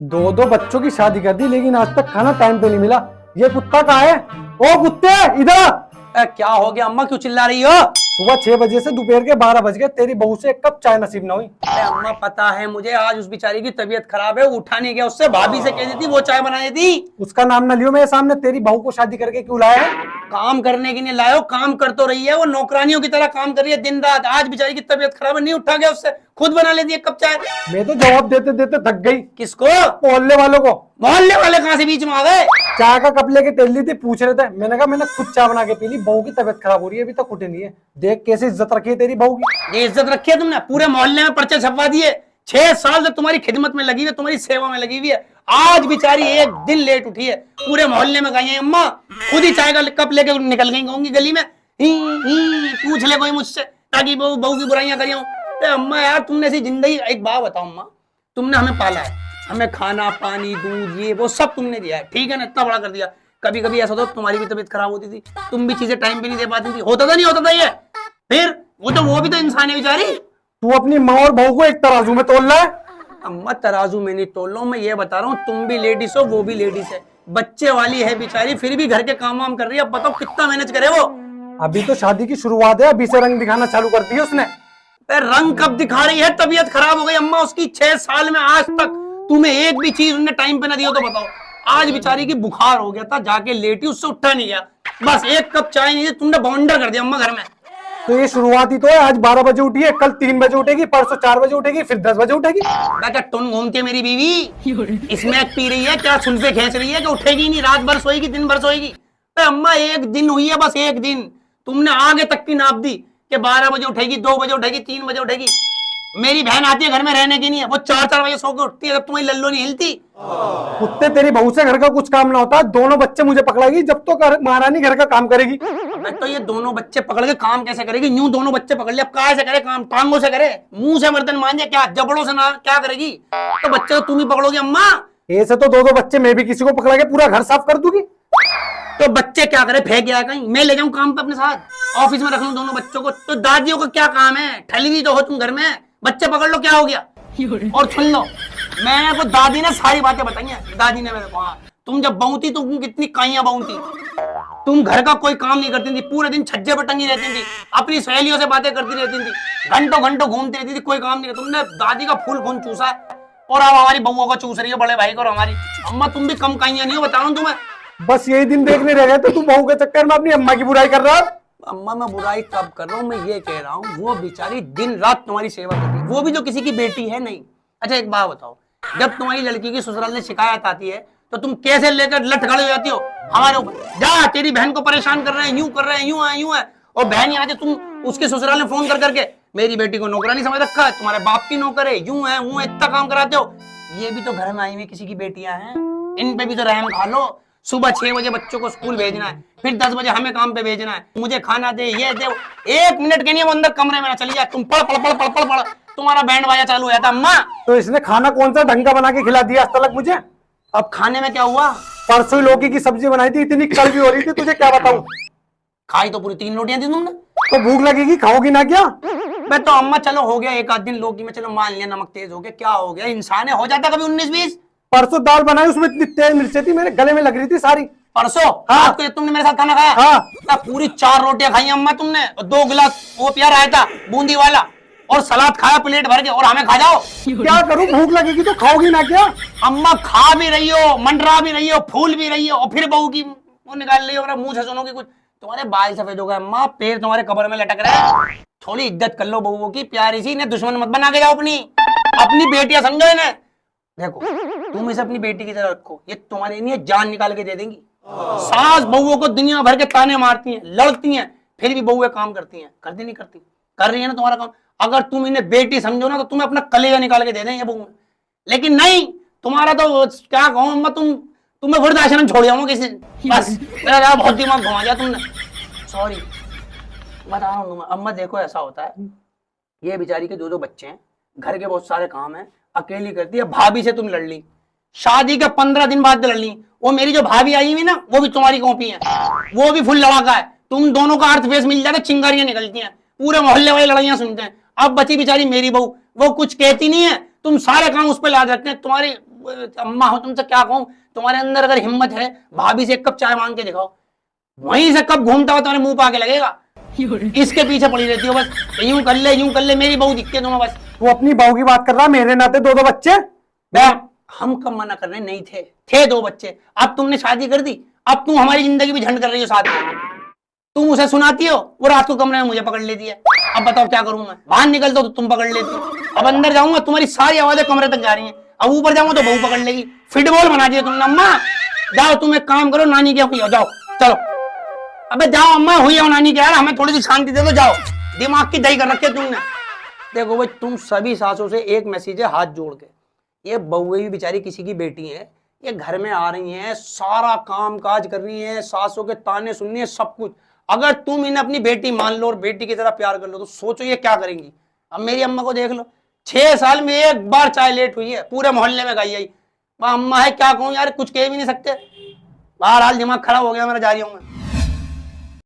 दो दो बच्चों की शादी कर दी लेकिन आज तक खाना टाइम पे नहीं मिला। ये कुत्ता कहाँ है? ओ कुत्ते, इधर! क्या हो गया अम्मा, क्यों चिल्ला रही हो? सुबह 6 बजे से दोपहर के 12 बज गए, तेरी बहू से एक कप चाय नसीब ना हुई। अरे अम्मा पता है मुझे, आज उस बेचारी की तबीयत खराब है, उठा नहीं गया उससे, भाभी से कह दी थी वो चाय बना देती। उसका नाम ना लियो मेरे सामने। तेरी बहू को शादी करके क्यों लाया है? काम करने के लिए लायो, काम कर तो रही है, वो नौकरानियों की तरह काम कर रही है दिन रात। आज बेचारी की तबीयत खराब है, नहीं उठा गया उससे, खुद बना लेती एक कप चाय। मैं तो जवाब देते देते थक गई। किसको? मोहल्ले वालों को। मोहल्ले वाले कहां से बीच में आ गए? चाय का कप लेके टेल ली थी, पूछ रहे थे। मैंने कहा मैंने खुद चाय बना के पी ली, बहू की तबीयत खराब हो रही है, अभी तक उठी नहीं है। देख कैसे इज्जत रखी है तेरी बहू की। ये इज्जत रखी है तुमने, पूरे मोहल्ले में पर्चे छपवा दिए। 6 साल से तुम्हारी खिदमत में लगी हुई है, तुम्हारी सेवा में लगी हुई है। आज बेचारी एक दिन लेट उठी है, पूरे मोहल्ले में गई है अम्मा, खुद ही चाय का कप लेके निकल गई होंगी गली में। पूछ ले कोई मुझसे, ताकि बहू की बुराइयां करी हूं। अम्मा यार, तुमने ऐसी जिंदगी, एक बात बताओ अम्मा, तुमने हमें पाला है, हमें खाना पानी दूध ये वो सब तुमने दिया है, ठीक है ना, इतना बड़ा कर दिया। कभी कभी ऐसा होता तुम्हारी भी तबीयत खराब होती थी, तुम भी चीजें टाइम पे नहीं दे पाती थी, होता था नहीं होता था ये? फिर वो भी तो इंसान है बेचारी। तू अपनी माँ और बहू को एक तराजू में तोल रहा है। अम्मा तराजू में नहीं तोल रहा हूं, मैं ये बता रहा हूँ, तुम भी लेडीज हो, वो भी लेडीज है, बच्चे वाली है बेचारी, फिर भी घर के काम वाम कर रही है। अब बताओ कितना मैनेज करे वो। अभी तो शादी की शुरुआत है, अभी से रंग दिखाना चालू कर दी है उसने। रंग कब दिखा रही है? तबीयत खराब हो गई अम्मा उसकी, 6 साल में आज तक तुम्हें एक भी चीज उन्हें टाइम पे ना दिया तो बताओ। आज बेचारी की बुखार हो गया था, जाके लेटी, उससे उठा नहीं गया, बस एक कप चाय नहीं दी, तुमने बाउंडर कर दिया अम्मा घर में। तो ये शुरुआत ही तो है। आज 12 बजे उठी है, कल 3 बजे उठेगी, परसों 4 बजे उठेगी, फिर 10 बजे उठेगी। क्या टुन घूमती है मेरी बीवी? इसमें पी रही है क्या, सुल्फे खींच रही है कि उठेगी नहीं, रात भर सोएगी दिन भर सोएगी? अम्मा एक दिन हुई है, बस एक दिन, तुमने आगे तक की नाप दी कि 12 बजे उठेगी, 2 बजे उठेगी, 3 बजे उठेगी। मेरी बहन आती है घर में रहने की नहीं है, वो 4-4 बजे सो के उठती है, जब तुम्हारी लल्लो नहीं हिलती। कुत्ते, तेरी बहू से घर का कुछ काम ना होता, दोनों बच्चे मुझे पकड़ाएगी जब तो महारानी घर का काम करेगी। तो ये दोनों बच्चे पकड़ के काम कैसे करेगी? यूं दोनों बच्चे पकड़ ले, अब कहाँ से करे काम? टांगों से करे? मुंह से बर्तन मांजे क्या? जबड़ों से ना क्या करेगी? तो बच्चे तो तुम ही पकड़ोगी अम्मा। ऐसे तो 2-2 बच्चे मैं भी किसी को पकड़ा के पूरा घर साफ कर दूंगी। तो बच्चे क्या करे, फेंक गया कहीं? मैं ले जाऊं काम पे अपने साथ, ऑफिस में रख लूं दोनों बच्चों को? तो दादियों का क्या काम है? ठली हुई तो हो तुम घर में, बच्चे पकड़ लो, क्या हो गया? और सुन लो, मैंने को दादी ने सारी बातें बताई हैं, दादी ने मेरे को, हाँ, तुम जब बहू थी तो तुम कितनी काइयां बहू थी, तुम घर का कोई काम नहीं करती थी, पूरे दिन छज्जे पर टंगी रहती थी, अपनी सहेलियों से बातें करती रहती थी, घंटों घंटों घूमती रहती थी, कोई काम नहीं करती। तुमने दादी का फूल खून चूसा है और अब हमारी बहुओं को चूस रही है, बड़े भाई को और हमारी। अम्मा तुम भी कम काइयां नहीं हो, बता रहा हूं तुम्हें। बस यही दिन देखने रह गए तो तू बहू के चक्कर में अपनी अम्मा की बुराई कर रहा है। अम्मा मैं बुराई कब कर रहा हूँ? मैं ये कह रहा हूँ, वो बेचारी दिन रात तुम्हारी सेवा कर रही है, वो भी जो किसी की बेटी है नहीं। अच्छा एक बात बताओ, जब तुम्हारी लड़की की ससुराल से शिकायत आती है तो तुम कैसे लेकर लट खड़े हो जाती हो हमारे ऊपर? जा, तेरी बहन को परेशान कर रहे हैं, यूं कर रहे हैं, यूं है यूं है, और बहन यहाँ से तुम उसके ससुराल में फोन कर करके मेरी बेटी को नौकरानी समझ रखा है, तुम्हारे बाप की नौकर है, यूं है वो है, इतना काम कराते हो। ये भी तो घर में आई हुई किसी की बेटियां हैं, इन पे भी तो रहम खा लो। सुबह 6 बजे बच्चों को स्कूल भेजना है, फिर 10 बजे हमें काम पे भेजना है, मुझे खाना दे, ये दे। 1 मिनट के नहीं वो अंदर कमरे में ना चली जाए, तुम पढ़ पढ़ पढ़ पढ़ पढ़ पढ़, तुम्हारा बैंड बाजा चालू हो जाता। अम्मा तो इसने खाना कौन सा ढंग का बना के खिला दिया आज तक मुझे? अब खाने में क्या हुआ? परसों ही लौकी की सब्जी बनाई थी, इतनी कड़वी हो रही थी, तुझे क्या बताऊं। खाई तो पूरी 3 रोटियां थी तुमने। तो भूख लगेगी, खाओगी ना क्या? मैं तो अम्मा चलो हो गया एक आध दिन लौकी में, चलो मान लिया नमक तेज हो गया, क्या हो गया, इंसान है, हो जाता कभी 19-20। परसों दाल बनाई, उसमें इतनी तेज मिर्चें थी, मेरे गले में लग रही थी सारी। परसों हाँ। रात को तुमने मेरे साथ खाना खाया? हाँ। पूरी 4 रोटियां खाई अम्मा तुमने, और 2 गिलास वो पिया रायता बूंदी वाला, और सलाद खाया प्लेट भर के, और हमें खा जाओ। क्या करूं, भूख लगेगी तो खाओगी ना क्या? अम्मा खा भी रही हो, मंडरा भी रही हो, फूल भी रही हो, और फिर बहू की वो निकाल रही हो, मुंह से सुनोगी कुछ। तुम्हारे बाल सफेद हो गए अम्मा, पैर तुम्हारे कब्र में लटक रहे हैं, थोड़ी इज्जत कर लो बहुओं की, प्यारी सी, इन्हें दुश्मन मत बना के जाओ, अपनी बेटियां समझो इन्हें। देखो तुम इसे अपनी बेटी की तरह रखो, ये तुम्हारे लिए जान निकाल के दे देंगी। सास बहुओं को दुनिया भर के ताने मारती हैं, लड़ती हैं, फिर भी बहुएं काम करती हैं, करती नहीं करती? कर रही है ना तुम्हारा काम। अगर तुम इन्हें बेटी समझो ना तो तुम्हें अपना कलेजा निकाल के दे देंगे बहुएं, लेकिन नहीं, तुम्हारा तो क्या कहूं अम्मा, तुम्हें वृद्धाश्रम छोड़ जाऊंगा किसी दिन, बस मेरा बहुत दिमाग घुमा दिया तुमने, सॉरी। बता रहा हूँ अम्मा, देखो ऐसा होता है, ये बेचारी के 2 बच्चे हैं, घर के बहुत सारे काम हैं, अकेली करती है। भाभी से तुम लड़ ली, शादी के 15 दिन बाद लड़ ली। वो मेरी जो भाभी आई हुई ना, वो भी तुम्हारी कॉपी है, वो भी फुल लड़ाका है, तुम दोनों का अर्थ फेस मिल जाता, चिंगारियां निकलती हैं, पूरे मोहल्ले वाले लड़ाइयां सुनते हैं। अब बची बेचारी मेरी बहू, वो कुछ कहती नहीं है, तुम सारे काम उस पर लाद रखते हैं। तुम्हारी अम्मा हो तुमसे क्या कहूँ, तुम्हारे अंदर अगर हिम्मत है भाभी से 1 कप चाय मांग के दिखाओ, वहीं से कब घूमता हुआ तुम्हारे मुंह पे आके लगेगा। इसके पीछे पड़ी रहती हो बस, यूं कर ले यूं कर ले, मेरी बहू दिखती है तुम्हें बस। वो अपनी बहू की बात कर रहा, मेरे नाते 2 बच्चे। हम कब मना कर रहे हैं, नहीं थे 2 बच्चे, अब तुमने शादी कर दी, अब तुम हमारी जिंदगी भी झंड कर रही हो साथ में। तुम उसे सुनाती हो, वो रात को कमरे में मुझे पकड़ लेती है। अब बताओ क्या करूं मैं, बाहर निकलता हूं तो तुम पकड़ लेती हो, अब अंदर जाऊंगा तुम्हारी सारी आवाजें कमरे तक जा रही हैं, अब ऊपर जाऊंगा तो बहू पकड़ लेगी। फुटबॉल बना दिया तुमने अम्मा। जाओ तुम एक काम करो, नानी के हुई हो जाओ, चलो। अबे जाओ अम्मा, हुई हो नानी के, यार हमें थोड़ी सी शांति दे दो, जाओ। दिमाग की दही कर रखे तुमने। देखो भाई, तुम सभी सासों से एक मैसेज है हाथ जोड़ के, ये बहुएं भी बेचारी किसी की बेटी है, ये घर में आ रही हैं, सारा काम काज कर रही हैं, सासों के ताने सुननी है, सब कुछ। अगर तुम इन्हें अपनी बेटी मान लो और बेटी की तरह प्यार कर लो तो सोचो ये क्या करेंगी। अब मेरी अम्मा को देख लो, 6 साल में 1 बार चाय लेट हुई है, पूरे मोहल्ले में गई आई। अम्मा है क्या कहूँ यार, कुछ कह भी नहीं सकते। बहरहाल दिमाग खराब हो गया मेरा, जा रही हूँ मैं।